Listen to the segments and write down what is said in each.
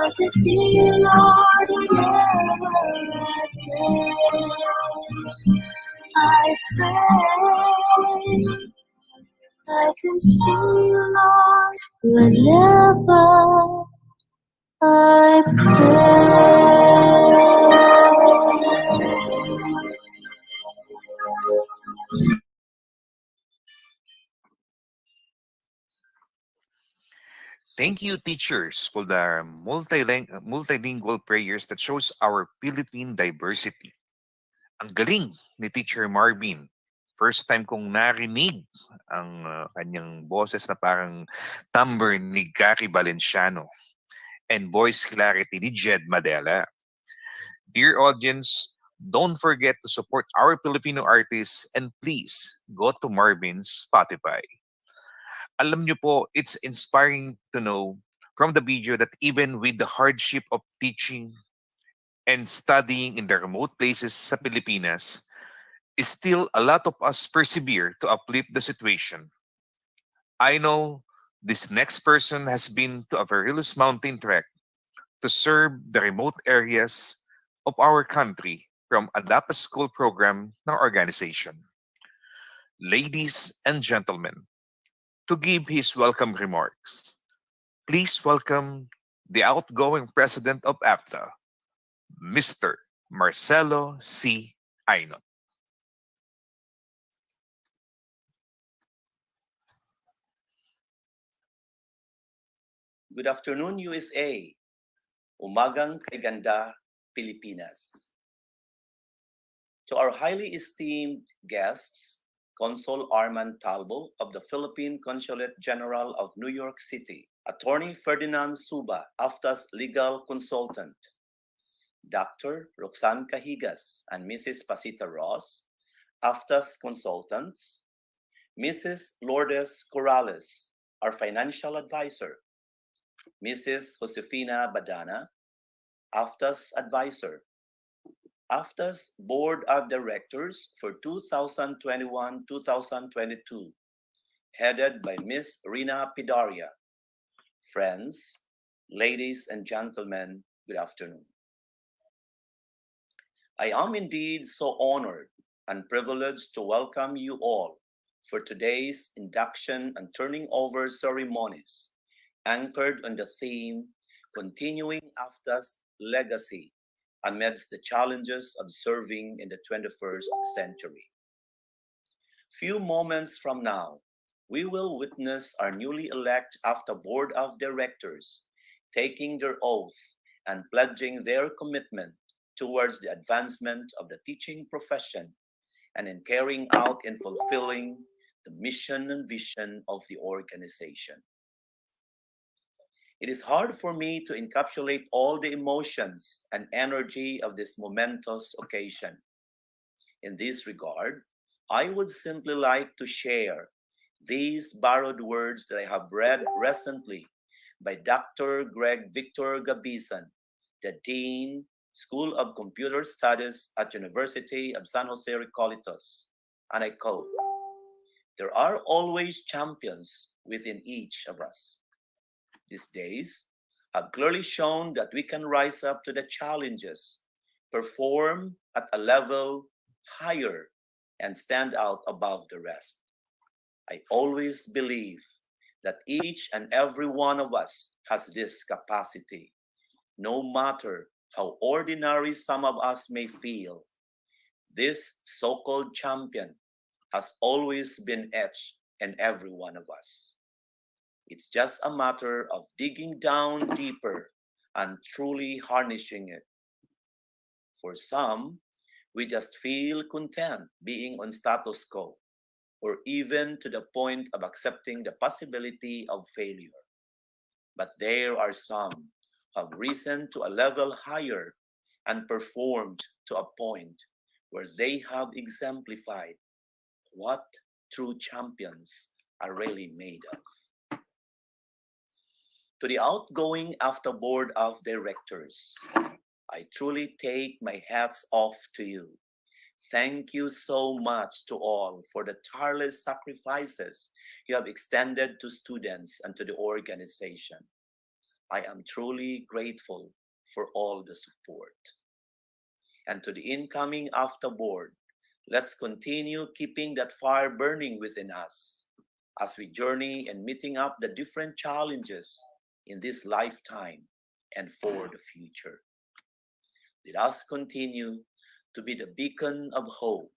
I can see you, Lord, whenever I pray. I can see you, Lord, whenever I pray. Thank you, teachers, for the multilingual prayers that shows our Philippine diversity. Ang galing ni Teacher Marvin. First time kong narinig ang kanyang boses na parang timbre ni Gary Valenciano and voice clarity ni Jed Madela. Dear audience, don't forget to support our Filipino artists and please go to Marvin's Spotify. Alam niyo po, it's inspiring to know from the video that even with the hardship of teaching and studying in the remote places sa Pilipinas, still a lot of us persevere to uplift the situation. I know this next person has been to a perilous mountain trek to serve the remote areas of our country from Adapt a School program ng organization. Ladies and gentlemen, to give his welcome remarks, please welcome the outgoing president of AFTA, Mr. Marcelo C. Ainot. Good afternoon, USA. Umagang kay ganda, Pilipinas. To our highly esteemed guests, Consul Armand Talbo of the Philippine Consulate General of New York City, Attorney Ferdinand Suba, AFTA's legal consultant, Dr. Roxanne Cahigas and Mrs. Pasita Ross, AFTA's consultants, Mrs. Lourdes Corrales, our financial advisor, Mrs. Josefina Badana, AFTA's advisor, AFTA's Board of Directors for 2021-2022, headed by Ms. Rina Pidaria. Friends, ladies and gentlemen, good afternoon. I am indeed so honored and privileged to welcome you all for today's induction and turning over ceremonies anchored on the theme, Continuing AFTA's Legacy Amidst the Challenges of Serving in the 21st Century. Few moments from now, we will witness our newly elected AFTA Board of Directors taking their oath and pledging their commitment towards the advancement of the teaching profession and in carrying out and fulfilling the mission and vision of the organization. It is hard for me to encapsulate all the emotions and energy of this momentous occasion. In this regard, I would simply like to share these borrowed words that I have read recently by Dr. Greg Victor Gabisan, the Dean, School of Computer Studies at University of San Jose Recolitos, and I quote, "There are always champions within each of us. These days have clearly shown that we can rise up to the challenges, perform at a level higher, and stand out above the rest. I always believe that each and every one of us has this capacity, no matter how ordinary some of us may feel. This so-called champion has always been etched in every one of us. It's just a matter of digging down deeper and truly harnessing it. For some, we just feel content being on status quo, or even to the point of accepting the possibility of failure. But there are some who have risen to a level higher and performed to a point where they have exemplified what true champions are really made of. To the outgoing AFTA Board of Directors, I truly take my hats off to you. Thank you so much to all for the tireless sacrifices you have extended to students and to the organization. I am truly grateful for all the support. And to the incoming AFTA board, let's continue keeping that fire burning within us as we journey and meeting up the different challenges in this lifetime and for the future. Let us continue to be the beacon of hope,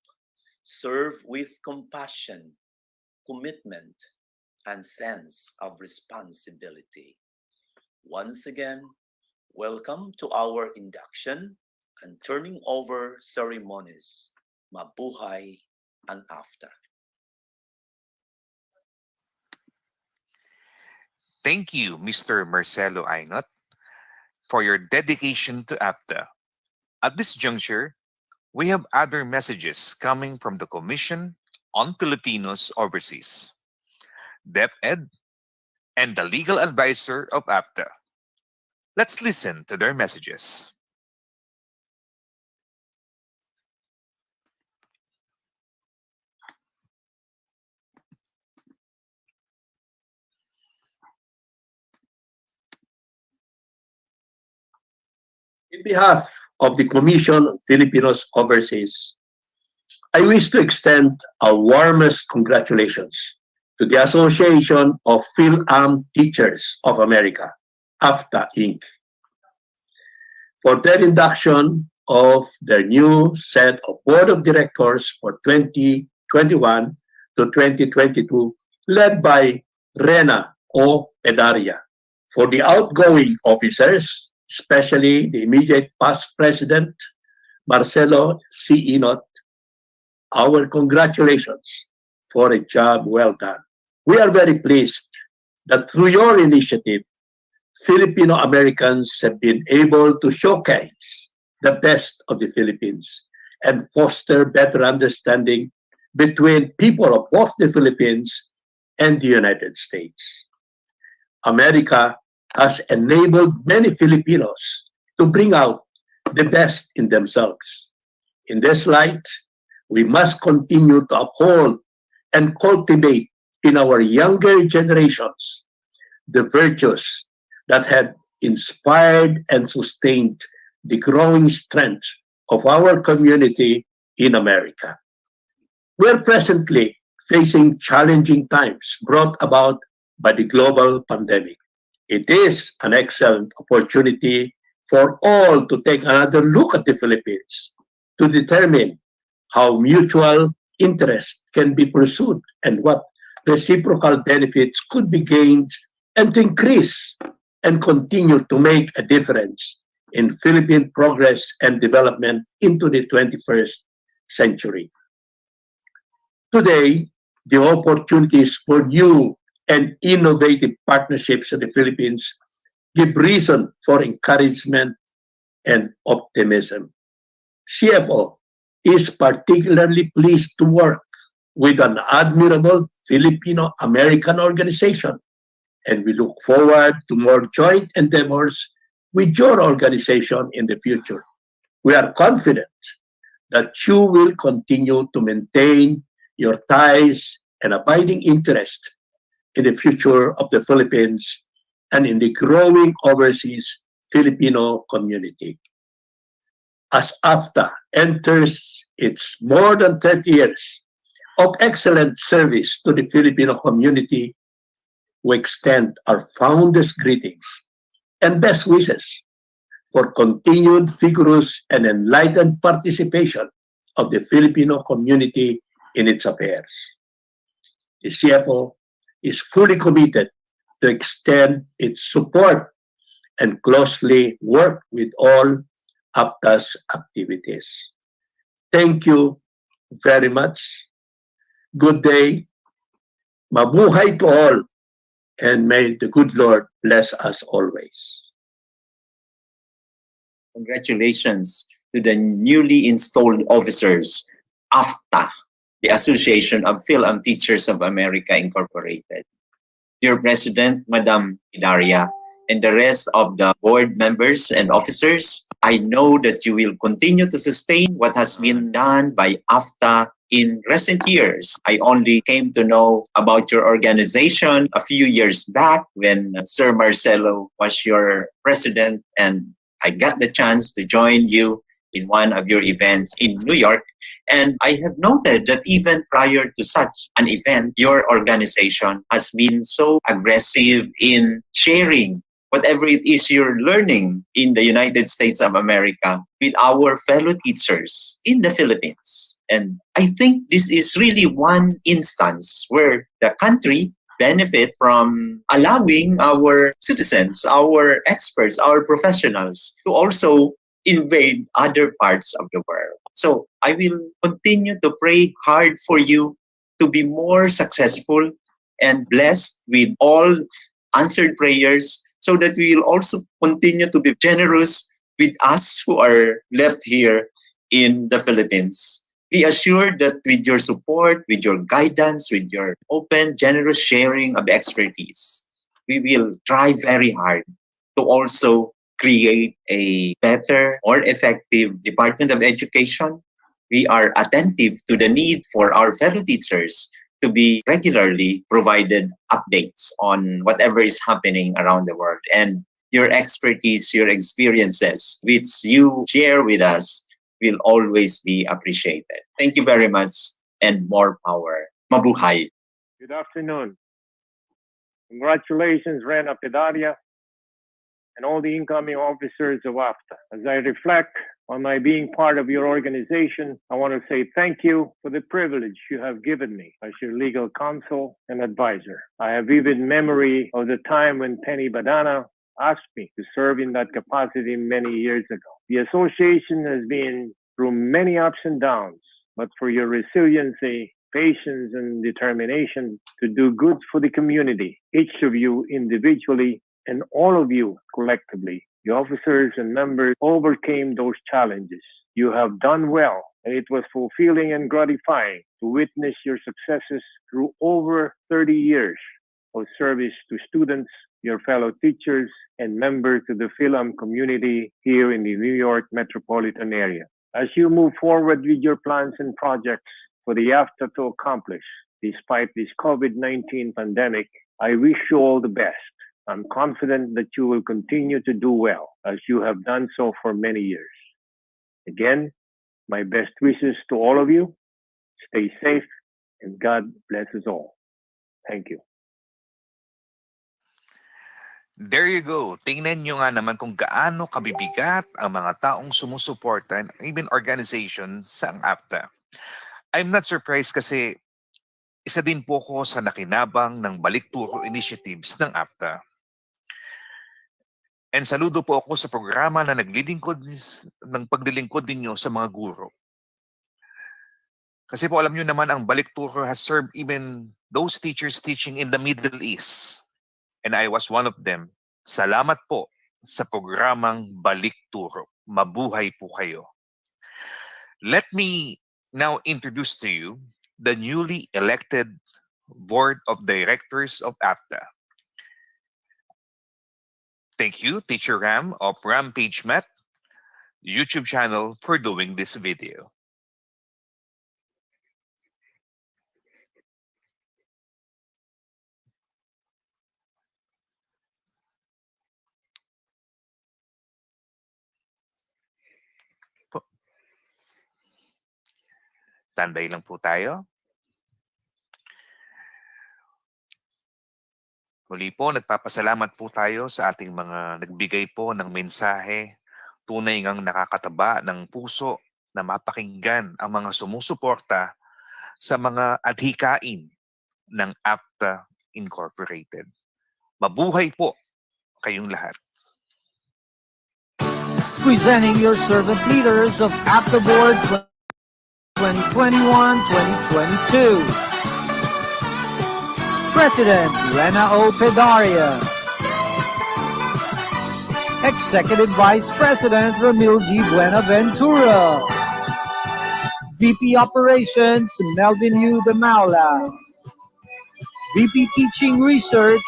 serve with compassion, commitment, and sense of responsibility. Once again, welcome to our induction and turning over ceremonies. Mabuhay ang AFTA. Thank you, Mr. Marcelo Ainot, for your dedication to AFTA. At this juncture, we have other messages coming from the Commission on Filipinos Overseas, DepEd, and the legal advisor of AFTA. Let's listen to their messages. In behalf of the Commission on Filipinos Overseas, I wish to extend our warmest congratulations to the Association of Phil-Am Teachers of America, AFTA Inc., for their induction of their new set of Board of Directors for 2021 to 2022, led by Rena O. Pedaria. For the outgoing officers, especially the immediate past president, Marcelo C. Inot, our congratulations for a job well done. We are very pleased that through your initiative, Filipino Americans have been able to showcase the best of the Philippines and foster better understanding between people of both the Philippines and the United States. America has enabled many Filipinos to bring out the best in themselves. In this light, we must continue to uphold and cultivate in our younger generations the virtues that have inspired and sustained the growing strength of our community in America. We are presently facing challenging times brought about by the global pandemic. It is an excellent opportunity for all to take another look at the Philippines to determine how mutual interest can be pursued and what reciprocal benefits could be gained, and to increase and continue to make a difference in Philippine progress and development into the 21st century. Today, the opportunities for new and innovative partnerships in the Philippines give reason for encouragement and optimism. CFO is particularly pleased to work with an admirable Filipino-American organization, and we look forward to more joint endeavors with your organization in the future. We are confident that you will continue to maintain your ties and abiding interest in the future of the Philippines and in the growing overseas Filipino community. As AFTA enters its more than 30 years of excellent service to the Filipino community, we extend our founders' greetings and best wishes for continued vigorous and enlightened participation of the Filipino community in its affairs. The CFO is fully committed to extend its support and closely work with all AFTA's activities. Thank you very much. Good day. Mabuhay to all, and may the good Lord bless us always. Congratulations to the newly installed officers, AFTA, the Association of Film Teachers of America Incorporated. Dear President, Madam Hilaria, and the rest of the board members and officers, I know that you will continue to sustain what has been done by AFTA in recent years. I only came to know about your organization a few years back when Sir Marcelo was your president, and I got the chance to join you in one of your events in New York. And I have noted that even prior to such an event, your organization has been so aggressive in sharing whatever it is you're learning in the United States of America with our fellow teachers in the Philippines. And I think this is really one instance where the country benefit from allowing our citizens, our experts, our professionals to also invade other parts of the world. So I will continue to pray hard for you to be more successful and blessed with all answered prayers, so that we will also continue to be generous with us who are left here in the Philippines. Be assured that with your support, with your guidance, with your open, generous sharing of expertise, we will try very hard to also create a better, more effective Department of Education. We are attentive to the need for our fellow teachers to be regularly provided updates on whatever is happening around the world. And your expertise, your experiences, which you share with us, will always be appreciated. Thank you very much, and more power. Mabuhay. Good afternoon. Congratulations, Rena Pedaria, and all the incoming officers of AFTA. As I reflect on my being part of your organization, I want to say thank you for the privilege you have given me as your legal counsel and advisor. I have vivid memory of the time when Penny Badana asked me to serve in that capacity many years ago. The association has been through many ups and downs, but for your resiliency, patience, and determination to do good for the community, each of you individually and all of you collectively, the officers and members, overcame those challenges. You have done well, and it was fulfilling and gratifying to witness your successes through over 30 years of service to students, your fellow teachers, and members of the Philum community here in the New York metropolitan area. As you move forward with your plans and projects for the AFTA to accomplish, despite this COVID-19 pandemic, I wish you all the best. I'm confident that you will continue to do well, as you have done so for many years. Again, my best wishes to all of you. Stay safe, and God bless us all. Thank you. There you go. Tingnan nyo nga naman kung gaano kabibigat ang mga taong sumusuporta and even organization sa ang AFTA. I'm not surprised kasi isa din po ko sa nakinabang ng balikturo initiatives ng AFTA. And saludo po ako sa programa na naglilingkod ng paglilingkod ninyo sa mga guro. Kasi po alam nyo naman ang balikturo has served even those teachers teaching in the Middle East. And I was one of them. Salamat po sa programang Balikturo. Mabuhay po kayo. Let me now introduce to you the newly elected Board of Directors of AFTA. Thank you, Teacher Ram of Rampage Met YouTube channel for doing this video. Standby lang po tayo. Muli po, nagpapasalamat po tayo sa ating mga nagbigay po ng mensahe. Tunay ngang nakakataba ng puso na mapakinggan ang mga sumusuporta sa mga adhikain ng AFTA Incorporated. Mabuhay po kayong lahat. Presenting your servant leaders of AFTA Board 2021-2022. President Rena O. Pedaria. Executive Vice President Ramil G. Buenaventura. VP Operations Melvin U. De Maula. VP Teaching Research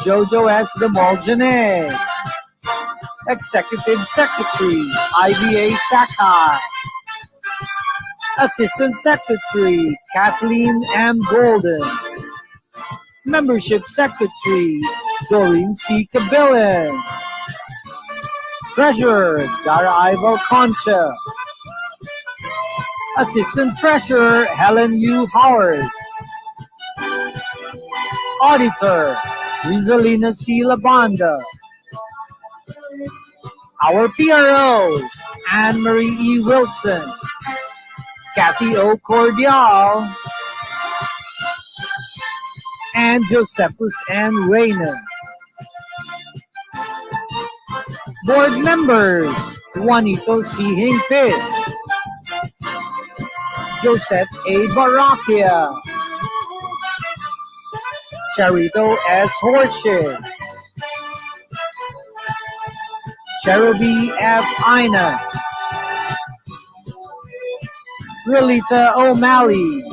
Jojo S. De Moljane. Executive Secretary IBA Sakai. Assistant Secretary Kathleen M. Golden. Membership Secretary Doreen C. Cabillan. Treasurer Dara Ival Concha. Assistant Treasurer Helen U. Howard. Auditor Rizalina C. Labanda. Our PROs Anne-Marie E. Wilson, Kathy O. Cordial, and Josephus N. Reyna. Board members Juanito C. Hinkpis, Joseph A. Barraquia, Charito S. Horseshit, Cherubi F. Ina, Relita O'Malley,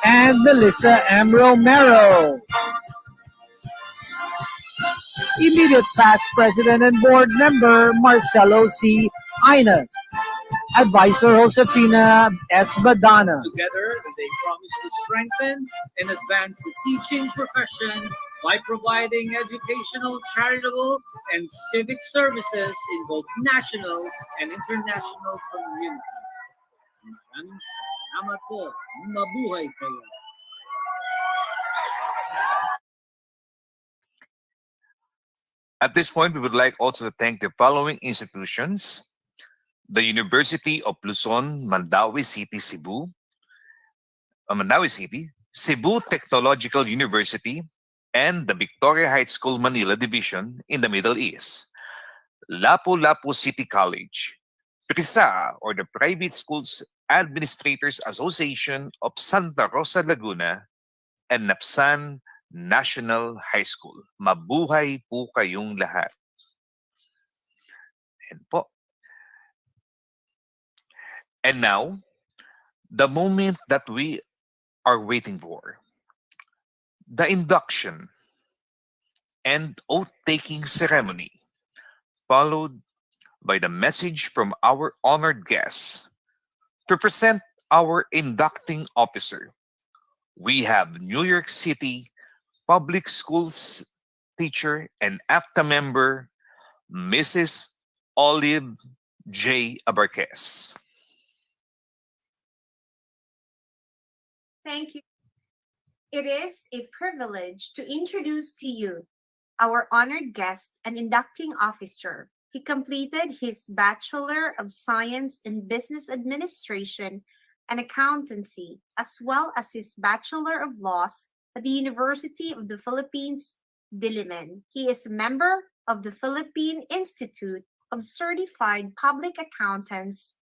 and Melissa M. Romero. Immediate past president and board member Marcelo C. Ina. Advisor Josefina S. Badana. Together, they promise to strengthen and advance the teaching profession by providing educational, charitable, and civic services in both national and international communities. Maraming salamat po. Mabuhay kayo. At this point, we would like also to thank the following institutions: the University of Luzon, Mandaue City, Cebu, Cebu Technological University, and the Victoria High School Manila Division in the Middle East, Lapu-Lapu City College, PRISA, or the Private Schools Administrators Association of Santa Rosa, Laguna, and Napsan National High School. Mabuhay po kayong lahat. Yan po. And now, the moment that we are waiting for, the induction and oath-taking ceremony, followed by the message from our honored guests. To present our inducting officer, we have New York City Public Schools teacher and AFTA member, Mrs. Olive J. Abarquez. Thank you. It is a privilege to introduce to you our honored guest and inducting officer. He completed his Bachelor of Science in Business Administration and Accountancy, as well as his Bachelor of Laws at the University of the Philippines, Diliman. He is a member of the Philippine Institute of Certified Public Accountants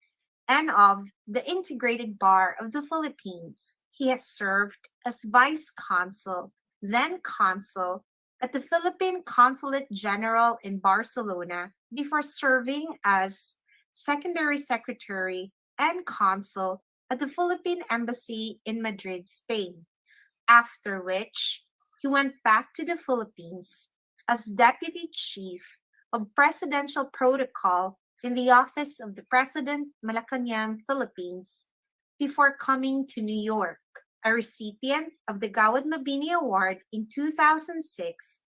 and of the Integrated Bar of the Philippines. He has served as Vice Consul, then Consul, at the Philippine Consulate General in Barcelona before serving as Secondary Secretary and Consul at the Philippine Embassy in Madrid, Spain, after which he went back to the Philippines as Deputy Chief of Presidential Protocol in the Office of the President, Malacanang, Philippines, before coming to New York, a recipient of the Gawad Mabini Award in 2006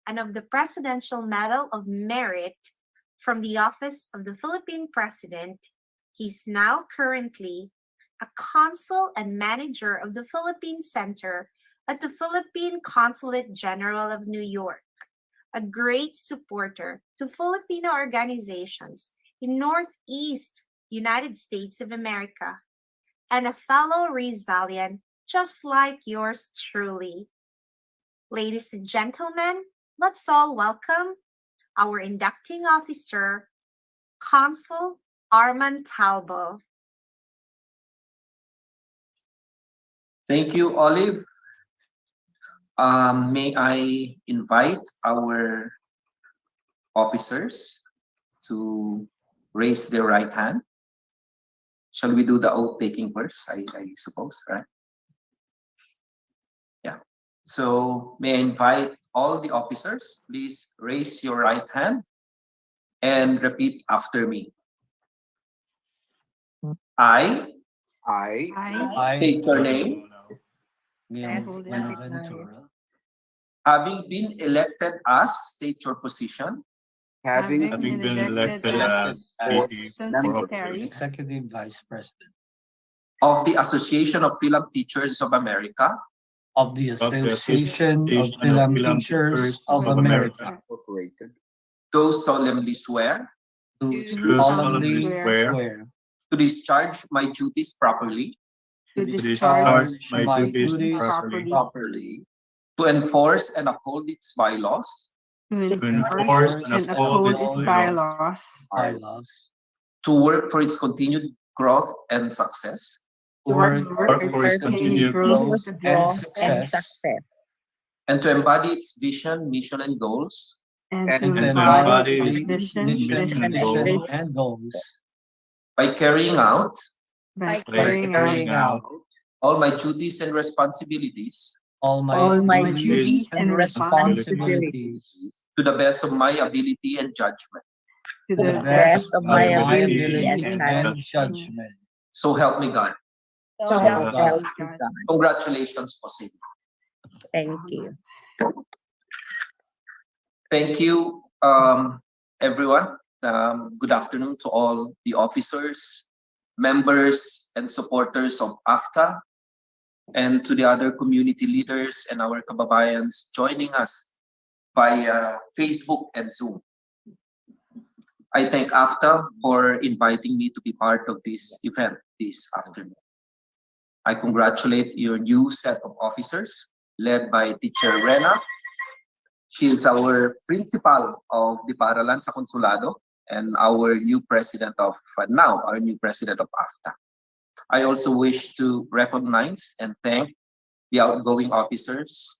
and of the Presidential Medal of Merit from the Office of the Philippine President. He's now currently a consul and manager of the Philippine Center at the Philippine Consulate General of New York, a great supporter to Filipino organizations in Northeast United States of America, and a fellow Rizalian just like yours truly. Ladies and gentlemen, let's all welcome our inducting officer, Consul Arman Talbo. Thank you, Olive. May I invite our officers to raise their right hand? Shall we do the oath taking first? I suppose, right? Yeah. So may I invite all the officers, please raise your right hand and repeat after me. I I, state your name, Buenaventura, having been elected as, state your position, having been elected as Executive Vice President of the Association of Film Teachers of America, of the Association of Film Teachers of America, Incorporated, do solemnly swear do do solemnly solemnly swear to discharge my duties properly, to discharge discharge my my duties duties properly, properly, to enforce and uphold its bylaws, to enforce and uphold its bylaws, to work for its continued growth and success, to work for its continued growth and success, and to embody its vision, mission, and goals and and to to embody embody its its mission, and vision, and goals by carrying out by carrying out all my duties and responsibilities all my duties and responsibilities to the best of my ability and judgment. to the best of my ability and judgment. So help me God. So help God. Congratulations po sa inyo. Thank you. Thank you, everyone. Good afternoon to all the officers, members, and supporters of AFTA, and to the other community leaders and our kababayans joining us via Facebook and Zoom. I thank AFTA for inviting me to be part of this event this afternoon. I congratulate your new set of officers led by Teacher Rena. She is our principal of the Paaralan sa Konsulado and our new president of AFTA. I also wish to recognize and thank the outgoing officers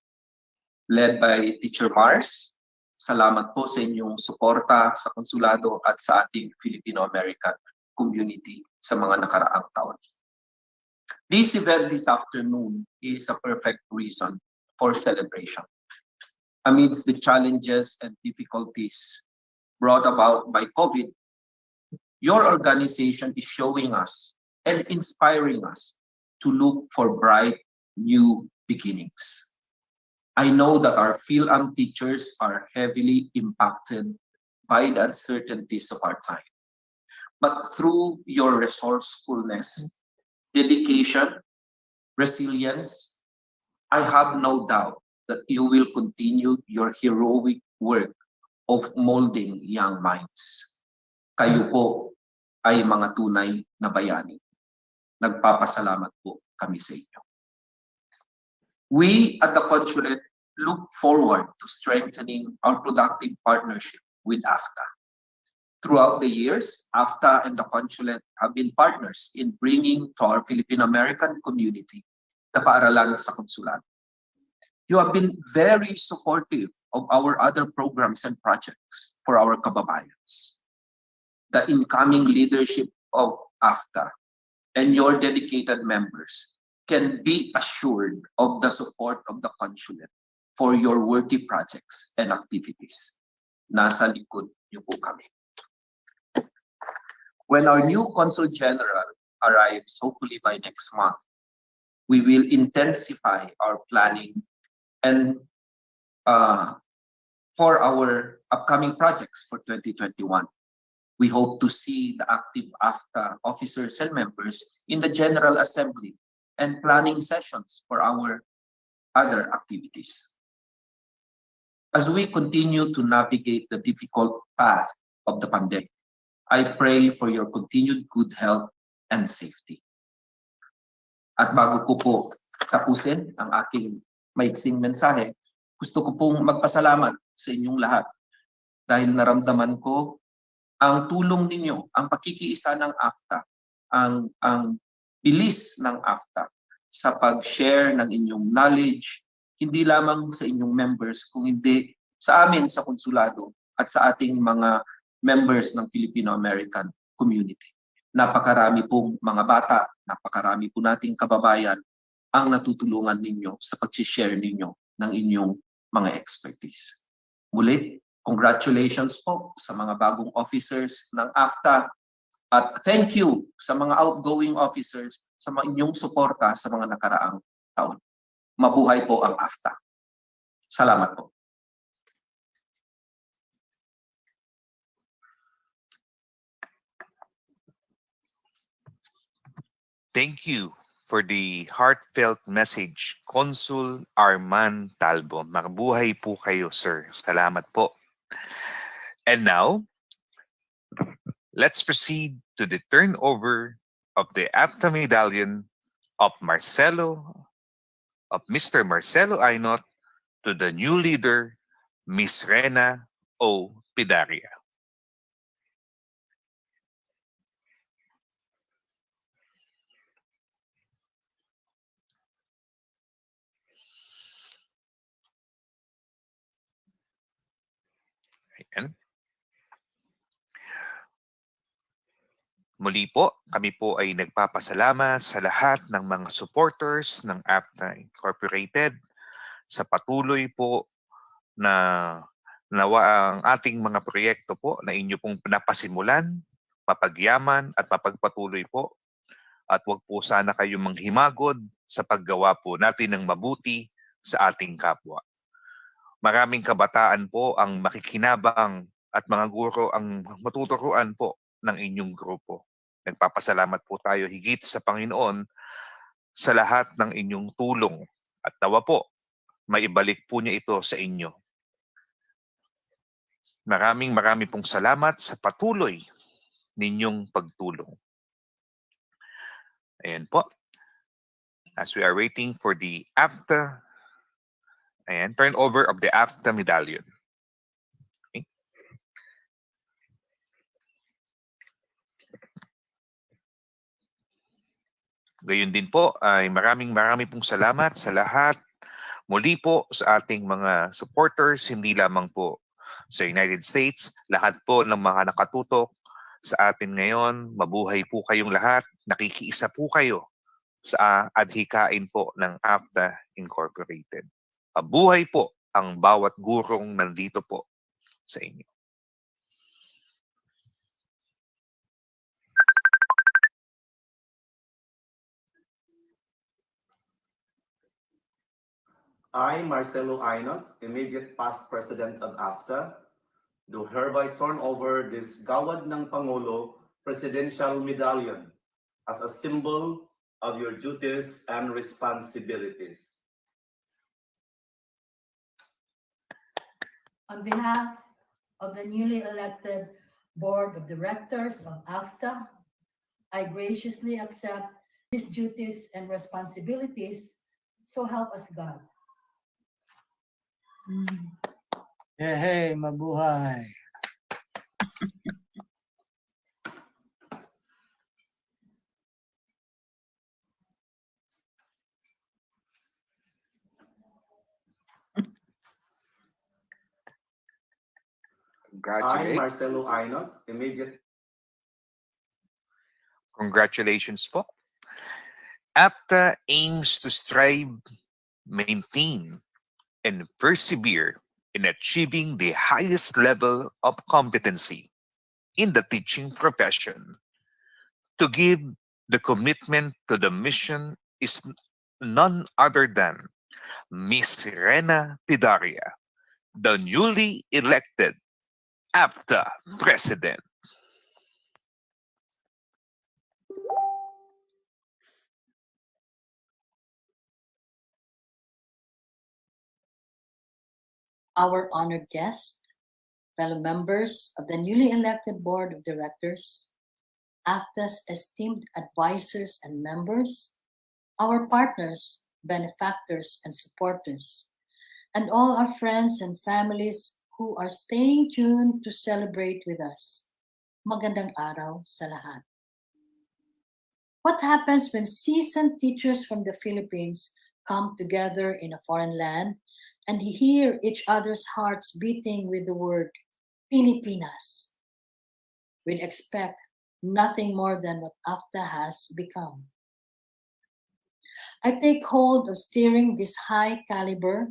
led by Teacher Mars. Salamat po sa inyong suporta sa konsulado at sa ating Filipino-American community sa mga nakaraang taon. This event this afternoon is a perfect reason for celebration. Amidst the challenges and difficulties brought about by COVID, your organization is showing us and inspiring us to look for bright new beginnings. I know that our PhilAm teachers are heavily impacted by the uncertainties of our time. But through your resourcefulness, dedication, resilience, I have no doubt that you will continue your heroic work of molding young minds. Kayo po ay mga tunay na bayani. Nagpapasalamat po kami sa inyo. We at the Consulate look forward to strengthening our productive partnership with AFTA. Throughout the years, AFTA and the Consulate have been partners in bringing to our Filipino-American community the Paaralan sa Konsulado. You have been very supportive of our other programs and projects for our kababayans. The incoming leadership of AFTA and your dedicated members can be assured of the support of the Consulate for your worthy projects and activities. Nasa likod niyo po kami. When our new Consul General arrives, hopefully by next month, we will intensify our planning and for our upcoming projects for 2021. We hope to see the active AFTA officers and members in the General Assembly and planning sessions for our other activities. As we continue to navigate the difficult path of the pandemic, I pray for your continued good health and safety. At bago ko po tapusin ang aking maiksing mensahe, gusto ko pong magpasalamat sa inyong lahat dahil naramdaman ko ang tulong ninyo, ang pakikiisa ng AFTA, ang bilis ng AFTA sa pag-share ng inyong knowledge, hindi lamang sa inyong members, kung hindi sa amin sa konsulado at sa ating mga members ng Filipino-American community. Napakarami pong mga bata, napakarami po nating kababayan ang natutulungan ninyo sa pag-share ninyo ng inyong mga expertise. Muli, congratulations po sa mga bagong officers ng AFTA At thank you sa mga outgoing officers sa mga inyong suporta sa mga nakaraang taon. Mabuhay po ang AFTA. Salamat po. Thank you for the heartfelt message, Consul Arman Talbo. Mabuhay po kayo, sir. Salamat po. And now, let's proceed to the turnover of the AFTA medallion of Mr. Marcelo Ainot to the new leader, Miss Rena O. Pidaria. Ayan. Muli po, kami po ay nagpapasalamat sa lahat ng mga supporters ng AFTA Incorporated sa patuloy po na nawa ang ating mga proyekto po na inyo pong napasimulan, mapagyaman at mapagpatuloy po. At wag po sana kayong manghimagod sa paggawa po natin ng mabuti sa ating kapwa. Maraming kabataan po ang makikinabang at mga guro ang matuturuan po ng inyong grupo. Nagpapasalamat po tayo higit sa Panginoon sa lahat ng inyong tulong at nawa po maibalik po niya ito sa inyo. Maraming pong salamat sa patuloy ninyong pagtulong. Ayan po. As we are waiting for the AFTA and turnover of the AFTA medallion. Okay. Gayun din po ay maraming pong salamat sa lahat muli po sa ating mga supporters, hindi lamang po sa United States, lahat po ng mga nakatutok sa atin ngayon. Mabuhay po kayong lahat. Nakikiisa po kayo sa adhikain po ng AFTA Incorporated. Mabuhay po ang bawat gurong nandito po sa inyo. I, Marcelo Ainot, immediate past president of AFTA, do hereby turn over this Gawad ng Pangulo Presidential Medallion as a symbol of your duties and responsibilities. On behalf of the newly elected Board of Directors of AFTA, I graciously accept these duties and responsibilities, so help us God. Hey, mabuhay. I, Marcelo Ainot, immediate. Congratulations po. AFTA aims to strive, maintain, and persevere in achieving the highest level of competency in the teaching profession. To give the commitment to the mission is none other than Miss Rena Pidaria, the newly elected AFTA President. Our honored guest, fellow members of the newly elected Board of Directors, AFTA's esteemed advisors and members, our partners, benefactors, and supporters, and all our friends and families who are staying tuned to celebrate with us. Magandang araw sa lahat. What happens when seasoned teachers from the Philippines come together in a foreign land and hear each other's hearts beating with the word Pilipinas? We'd expect nothing more than what AFTA has become. I take hold of steering this high caliber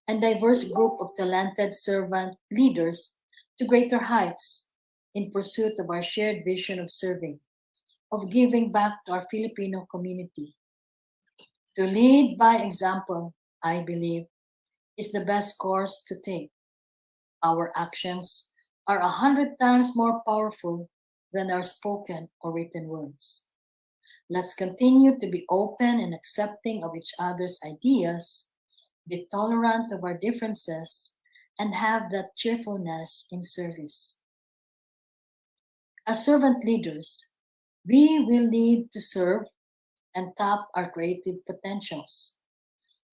and diverse group of talented servant leaders to greater heights in pursuit of our shared vision of serving, of giving back to our Filipino community. To lead by example, I believe, is the best course to take. Our actions are 100 times more powerful than our spoken or written words. Let's continue to be open and accepting of each other's ideas, be tolerant of our differences, and have that cheerfulness in service. As servant leaders, we will need to serve and tap our creative potentials.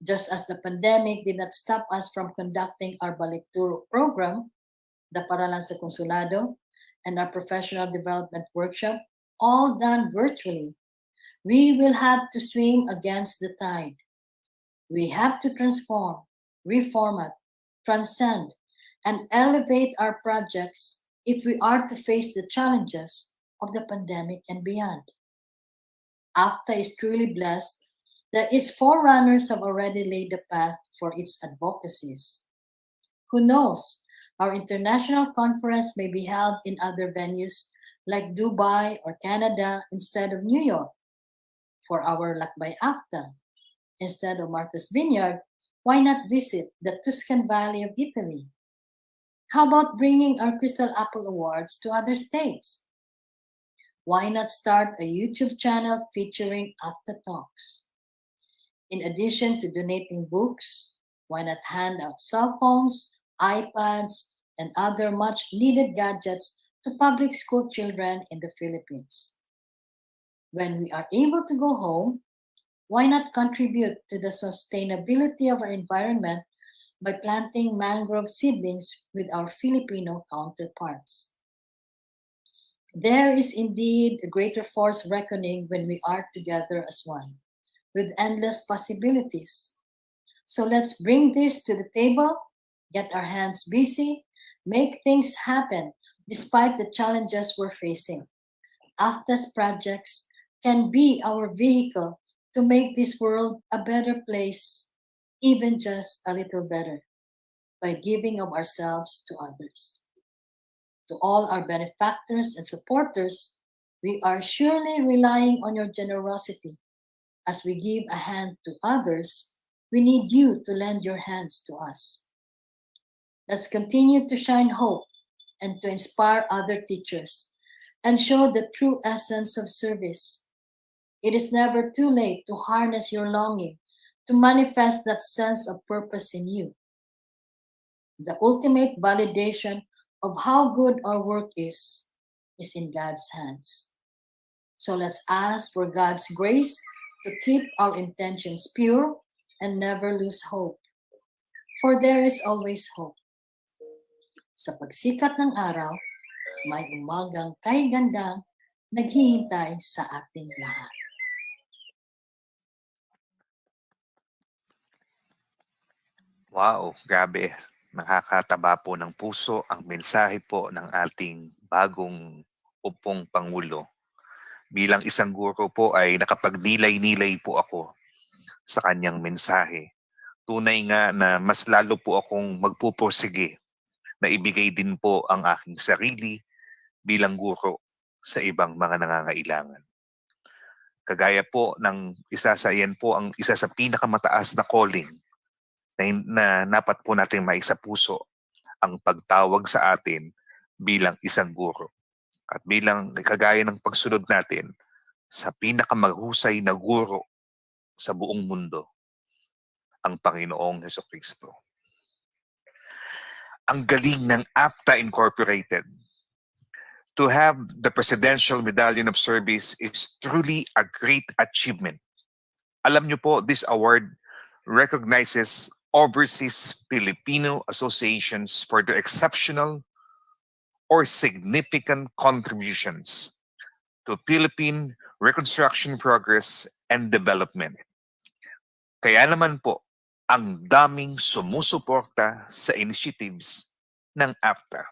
Just as the pandemic did not stop us from conducting our Balikturo program, the Paralan sa Konsulado, and our professional development workshop, all done virtually, we will have to swim against the tide. We have to transform, reformat, transcend, and elevate our projects if we are to face the challenges of the pandemic and beyond. AFTA is truly blessed that its forerunners have already laid the path for its advocacies. Who knows, our international conference may be held in other venues like Dubai or Canada instead of New York. For our Lakbay AFTA, instead of Martha's Vineyard, why not visit the Tuscan Valley of Italy? How about bringing our Crystal Apple Awards to other states? Why not start a YouTube channel featuring AFTA Talks? In addition to donating books, why not hand out cell phones, iPads, and other much needed gadgets to public school children in the Philippines? When we are able to go home, why not contribute to the sustainability of our environment by planting mangrove seedlings with our Filipino counterparts? There is indeed a greater force reckoning when we are together as one, with endless possibilities. So let's bring this to the table, get our hands busy, make things happen despite the challenges we're facing. AFTA's projects can be our vehicle to make this world a better place, even just a little better, by giving of ourselves to others. To all our benefactors and supporters, we are surely relying on your generosity. As we give a hand to others, we need you to lend your hands to us. Let's continue to shine hope and to inspire other teachers and show the true essence of service. It is never too late to harness your longing to manifest that sense of purpose in you. The ultimate validation of how good our work is in God's hands. So let's ask for God's grace to keep our intentions pure and never lose hope. For there is always hope. Sa pagsikat ng araw, may umagang kay gandang naghihintay sa ating lahat. Wow, grabe. Nakakataba po ng puso ang mensahe po ng ating bagong upong Pangulo. Bilang isang guro po ay nakapagnilay-nilay po ako sa kanyang mensahe. Tunay nga na mas lalo po akong magpupursige na ibigay din po ang aking sarili bilang guro sa ibang mga nangangailangan. Kagaya po ng isa sa pinakamataas na calling na dapat po natin maisapuso ang pagtawag sa atin bilang isang guro. At bilang kagaya ng pagsunod natin sa pinakamahusay na guro sa buong mundo, ang Panginoong Hesukristo. Ang galing ng AFTA Incorporated. To have the Presidential Medallion of Service is truly a great achievement. Alam niyo po, this award recognizes overseas Filipino associations for their exceptional or significant contributions to Philippine reconstruction progress and development. Kaya naman po, ang daming sumusuporta sa initiatives ng AFTA.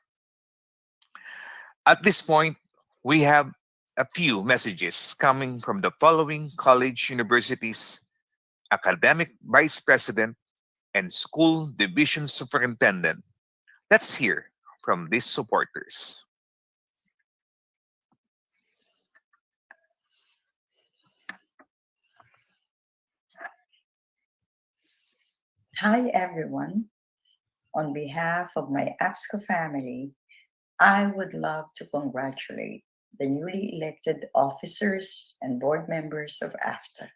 At this point, we have a few messages coming from the following college universities, academic vice president, and school division superintendent. Let's hear from these supporters. Hi, everyone. On behalf of my APSCO family, I would love to congratulate the newly elected officers and board members of AFTA.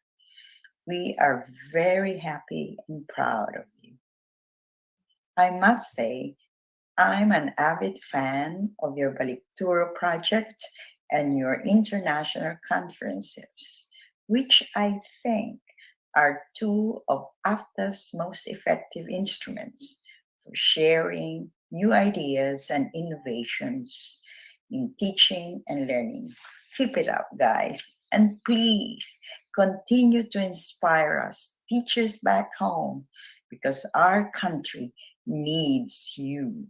We are very happy and proud of you. I must say, I'm an avid fan of your Balikturo project and your international conferences, which I think are two of AFTA's most effective instruments for sharing new ideas and innovations in teaching and learning. Keep it up, guys. And please continue to inspire us, teachers back home, because our country needs you.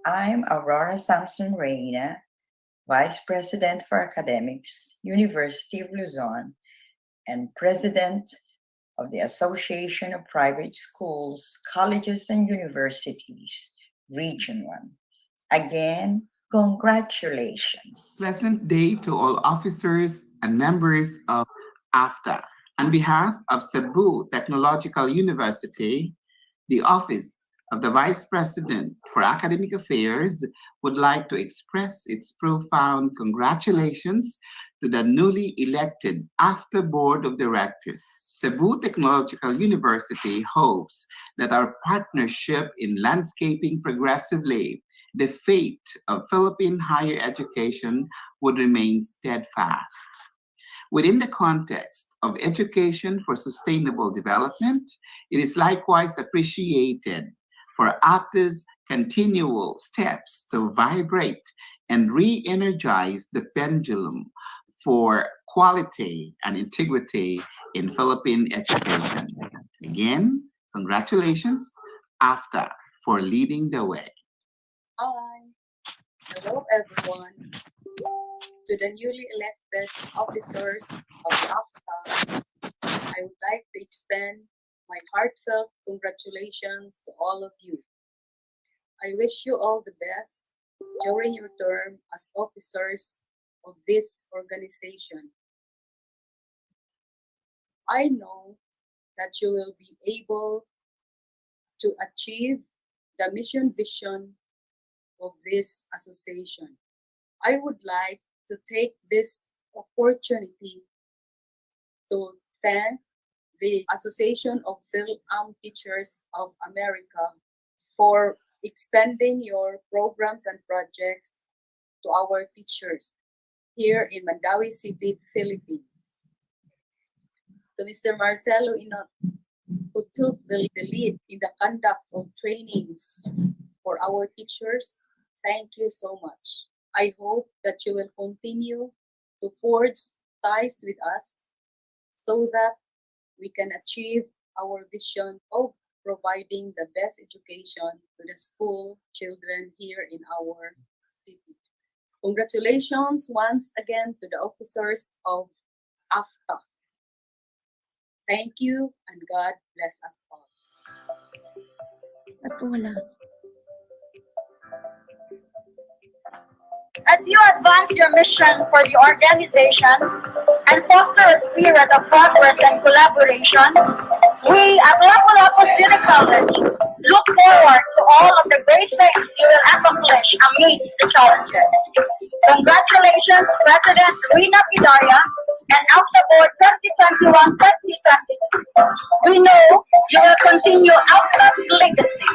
I'm Aurora Samson Reyna, Vice President for Academics, University of Luzon, and President of the Association of Private Schools, Colleges, and Universities, Region 1. Again, congratulations. Pleasant day to all officers and members of AFTA. On behalf of Cebu Technological University, the Office of the Vice President for Academic Affairs would like to express its profound congratulations to the newly elected AFTA Board of Directors. Cebu Technological University hopes that our partnership in landscaping progressively the fate of Philippine higher education would remain steadfast. Within the context of education for sustainable development, it is likewise appreciated for AFTA's continual steps to vibrate and re-energize the pendulum for quality and integrity in Philippine education. Again, congratulations, AFTA, for leading the way. Hi, hello everyone. To the newly elected officers of AFTA, I would like to extend my heartfelt congratulations to all of you. I wish you all the best during your term as officers of this organization. I know that you will be able to achieve the mission vision of this association. I would like to take this opportunity to thank the Association of Film Teachers of America for extending your programs and projects to our teachers here in Mandawi City, Philippines. To Mr. Marcelo Inot, who took the lead in the conduct of trainings for our teachers, thank you so much. I hope that you will continue to forge ties with us so that we can achieve our vision of providing the best education to the school children here in our city. Congratulations once again to the officers of AFTA. Thank you and God bless us all. As you advance your mission for the organization and foster a spirit of progress and collaboration, we at Lapu-Lapu City College look forward to all of the great things you will accomplish amidst the challenges. Congratulations, President Rina Pidaria and AFTA Board 2021-2022. We know you will continue AFTA's legacy.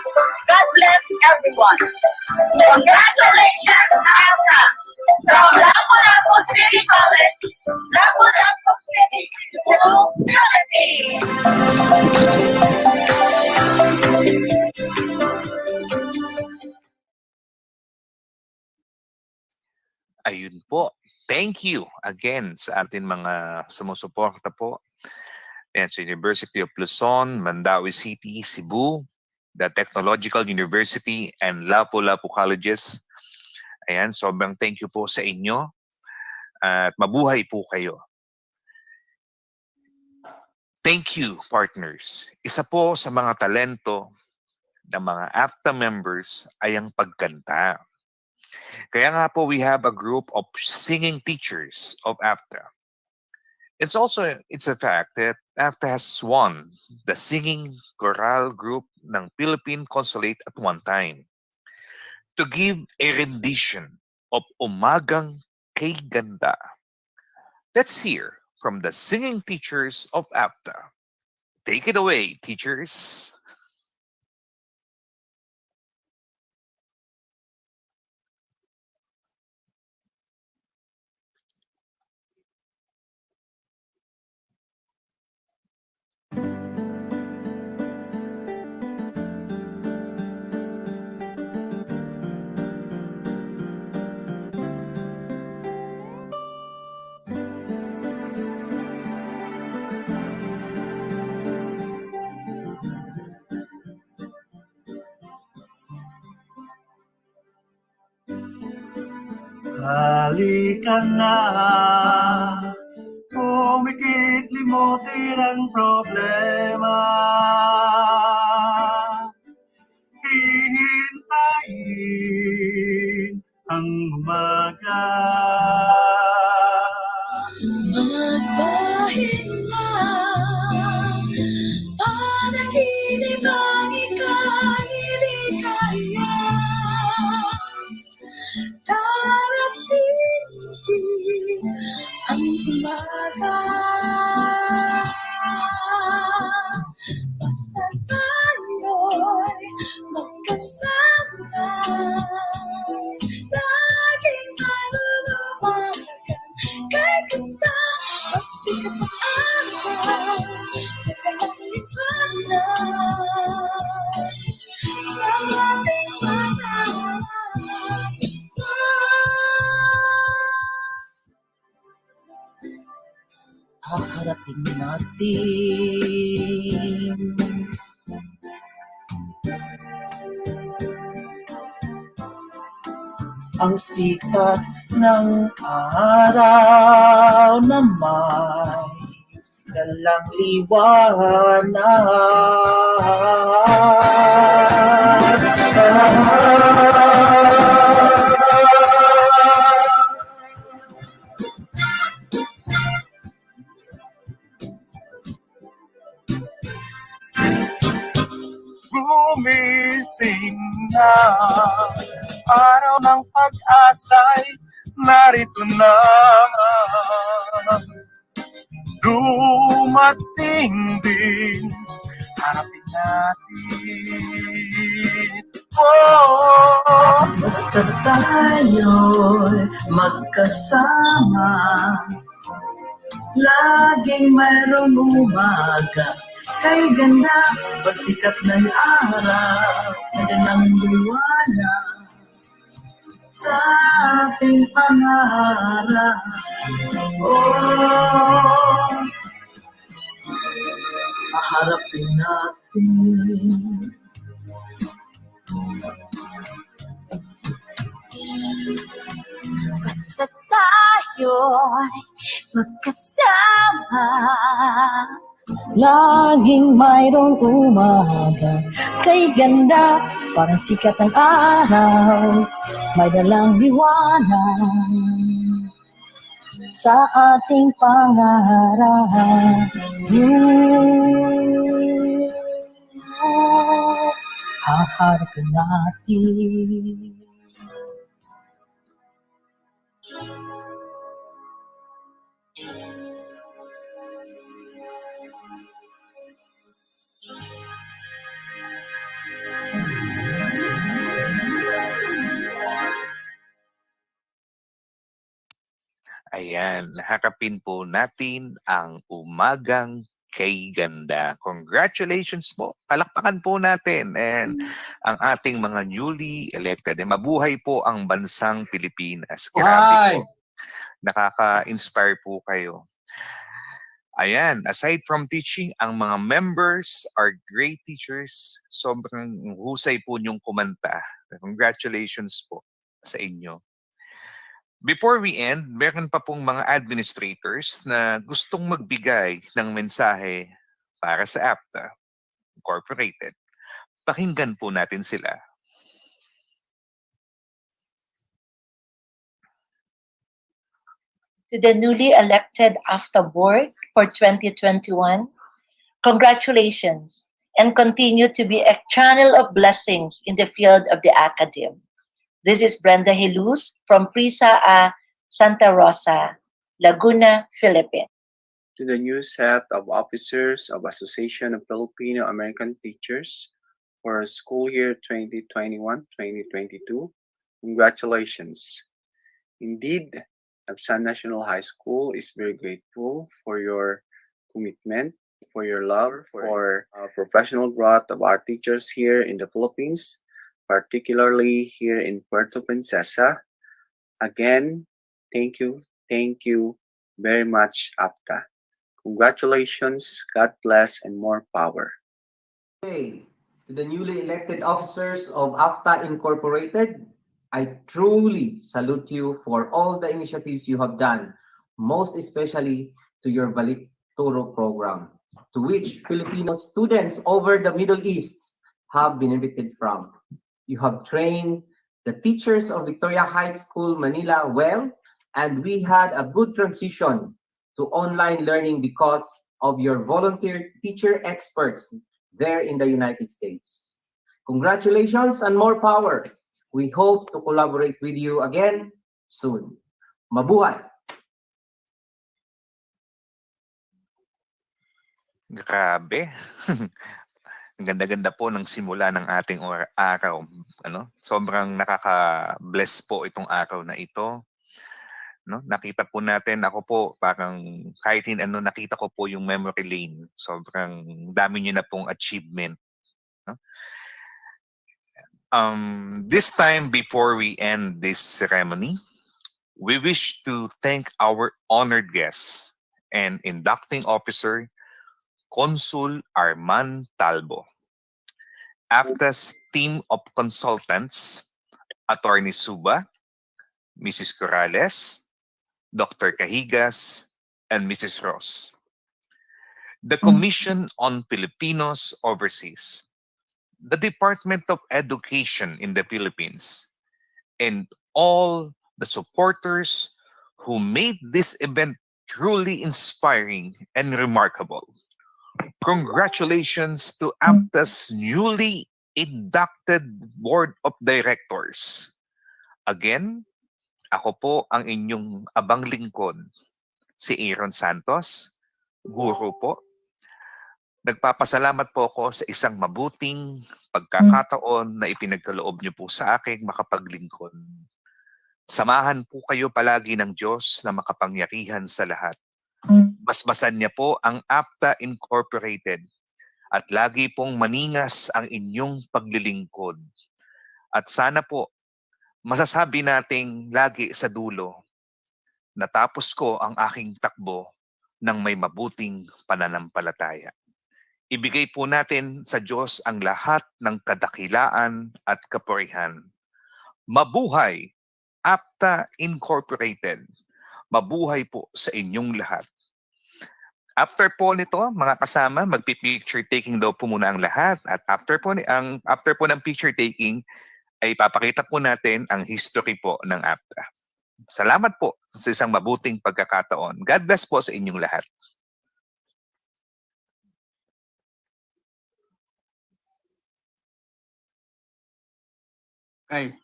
God bless everyone. Congratulations, AFTA! From Lapu-Lapu City College, Lapu-Lapu City, Cebu, Philippines. Ayun po. Thank you again sa ating mga sumusuporta po. Ayan, sa University of Luzon, Mandawi City, Cebu, the Technological University, and Lapu-Lapu Colleges. Ayan, sobrang thank you po sa inyo. At mabuhay po kayo. Thank you, partners. Isa po sa mga talento ng mga AFTA members ay ang pagkanta. Kaya nga po, we have a group of singing teachers of AFTA. It's a fact that AFTA has won the singing choral group ng Philippine Consulate at one time to give a rendition of Umagang Kay Ganda. Let's hear from the singing teachers of AFTA. Take it away, teachers. Halika na, umikit limutin ang problema. Hihintayin ang umaga. Magpahinga, panaginip ang ikaliligaya. Darating din ang umaga. Basta tayo'y magkasama, laging malulumagan kay ganda. Pagsikat ng araw, nakaliwanag sa ating panahon. Haharapin natin ang sikat ng araw na may dalang Gumising na, araw ng pag-asa'y narito na. Dumating din, harapin natin. Oh, basta tayo'y magkasama, laging mayroong umaga. Kay ganda, pagsikat ng araw, madalang liwanag sa ating pangarap. Oh, haharapin natin. Basta tayo'y magkasama, Laging mayroong umaga, kay ganda, parang sikat ng araw, may dalang liwanag sa ating pangarap. Haharapin natin. Ayan, nakakapin po natin ang Umagang Kay Ganda. Congratulations po. Palakpakan po natin. And ang ating mga newly elected. Mabuhay po ang bansang Pilipinas. Grabe po. Nakaka-inspire po kayo. Ayan, aside from teaching, ang mga members are great teachers. Sobrang husay po niyong kumanta. Congratulations po sa inyo. Before we end, meron pa pong mga administrators na gustong magbigay ng mensahe para sa AFTA Incorporated. Pakinggan po natin sila. To the newly elected AFTA board for 2021, Congratulations, and continue to be a channel of blessings in the field of the academe. This is Brenda Hilus from Prisa A. Santa Rosa, Laguna, Philippines. To the new set of officers of Association of Filipino American Teachers for school year 2021-2022, congratulations. Indeed, Absan National High School is very grateful for your commitment, for your love, for professional growth of our teachers here in the Philippines, particularly here in Puerto Princesa. Again, thank you very much, AFTA. Congratulations, God bless, and more power. Hey, to the newly elected officers of AFTA Incorporated, I truly salute you for all the initiatives you have done, most especially to your Balikturo program, to which Filipino students over the Middle East have benefited from. You have trained the teachers of Victoria Heights School, Manila well, and we had a good transition to online learning because of your volunteer teacher experts there in the United States. Congratulations and more power. We hope to collaborate with you again soon. Mabuhay! Grabe. Ang ganda-ganda po ng simula ng ating araw. Sobrang nakaka-bless po itong araw na ito. Nakita po natin, ako po, parang kahit nakita ko po yung memory lane. Sobrang dami niyo na pong achievement. This time, before we end this ceremony, we wish to thank our honored guests and inducting officer, Consul Arman Talbo, AFTA's team of consultants, Attorney Suba, Mrs. Corrales, Dr. Cahigas, and Mrs. Ross. The Commission on Filipinos Overseas, the Department of Education in the Philippines, and all the supporters who made this event truly inspiring and remarkable. Congratulations to AFTA's newly inducted Board of Directors. Again, ako po ang inyong abang lingkod, si Aaron Santos, guro po. Nagpapasalamat po ako sa isang mabuting pagkakataon na ipinagkaloob niyo po sa akin makapaglingkod. Samahan po kayo palagi ng Diyos na makapangyarihan sa lahat. Basbasan niya po ang AFTA Incorporated at lagi pong maningas ang inyong paglilingkod. At sana po, masasabi nating lagi sa dulo, natapos ko ang aking takbo ng may mabuting pananampalataya. Ibigay po natin sa Diyos ang lahat ng kadakilaan at kapurihan. Mabuhay, AFTA Incorporated. Mabuhay po sa inyong lahat. After po nito, mga kasama, magpi-picture taking daw po muna ang lahat. At after po ng picture taking, ay papakita po natin ang history po ng AFTA. Salamat po sa isang mabuting pagkakataon. God bless po sa inyong lahat. Okay.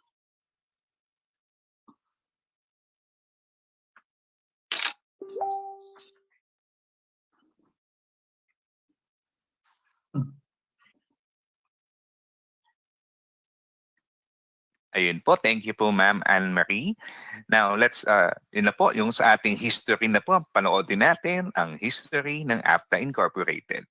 Ayun po, thank you po Ma'am Anne-Marie. Now let's, yun na po, yung sa ating history na po, panoodin natin ang history ng AFTA Incorporated.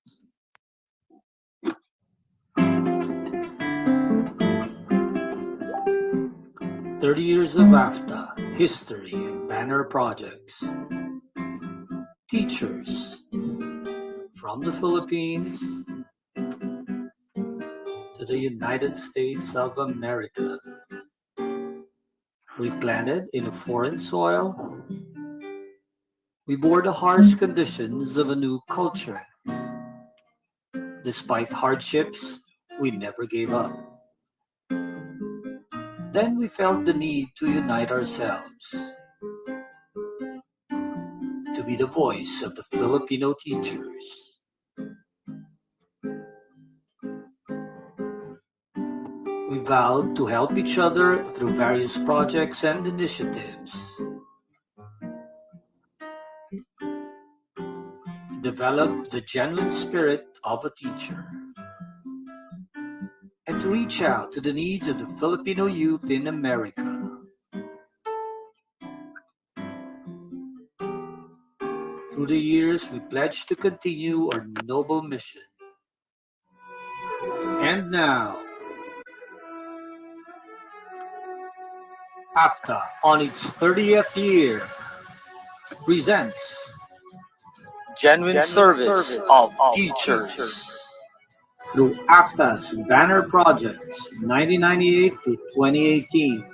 "30 years of AFTA, history and banner projects. Teachers from the Philippines to the United States of America. We planted in a foreign soil. We bore the harsh conditions of a new culture. Despite hardships, we never gave up. Then we felt the need to unite ourselves, to be the voice of the Filipino teachers. vowed to help each other through various projects and initiatives. Develop the genuine spirit of a teacher, and to reach out to the needs of the Filipino youth in America. Through the years, we pledge to continue our noble mission. And now, AFTA, on its 30th year, presents Genuine Service of Teachers. Through AFTA's banner projects 1998 to 2018,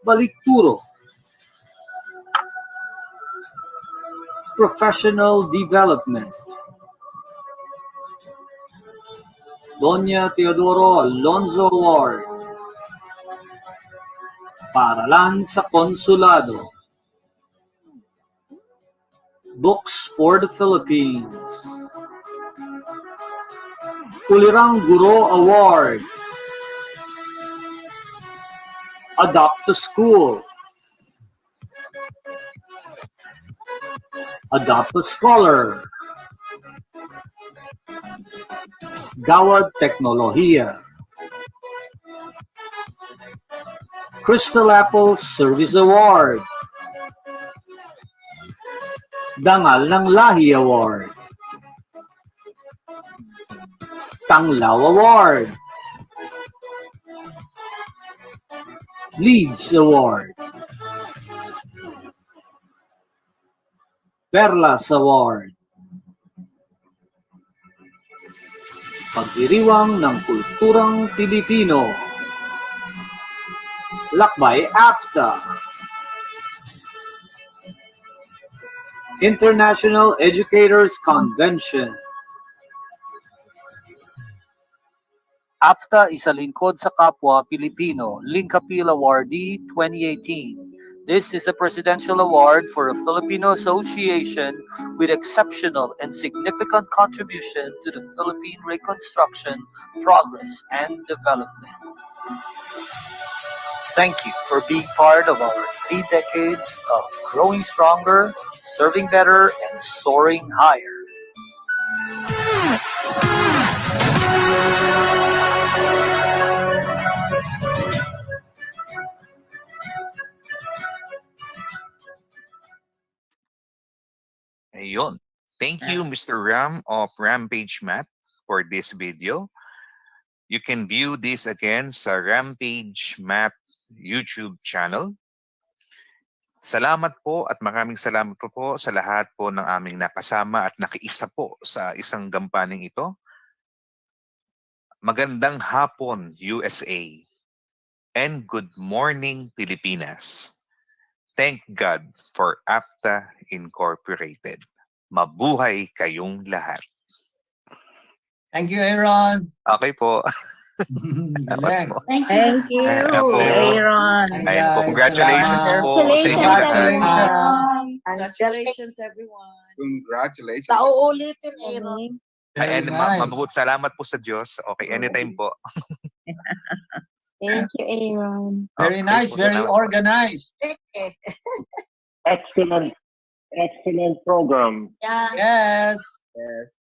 Balikturo, Professional Development, Doña Teodoro Alonzo Award, Paaralan sa Konsulado, Books for the Philippines, Kulirang Guro Award, Adopt a School, Adopt a Scholar, Gawad Teknolohiya, Crystal Apple Service Award, Dangal ng Lahi Award, Tanglaw Award, Leeds Award, Perlas Award, Pagdiriwang ng Kulturang Pilipino, Lakbay AFTA, International Educators Convention. AFTA isa lingkod sa kapwa Pilipino, Linkapil Awardee 2018. This is a presidential award for a Filipino association with exceptional and significant contribution to the Philippine reconstruction, progress, and development. Thank you for being part of our 3 decades of growing stronger, serving better, and soaring higher. Ayun. Thank you, Mr. Ram of Rampage Math, for this video. You can view this again sa Rampage Math YouTube channel. Salamat po at maraming salamat po sa lahat po ng aming nakasama at nakiisa po sa isang gampaning ito. Magandang hapon, USA. And good morning, Pilipinas. Thank God for AFTA Incorporated. Mabuhay kayong lahat. Thank you, Aaron. Okay po. Galing. Thank you, Aaron. Ayun po, congratulations po sa inyo lahat. Congratulations, everyone. Congratulations. Nauulitin, Aaron. Ayan, mabuti salamat po sa Diyos. Okay, anytime po. Thank you, Aaron. Very nice, very organized. Excellent program. Yeah. Yes. Yes.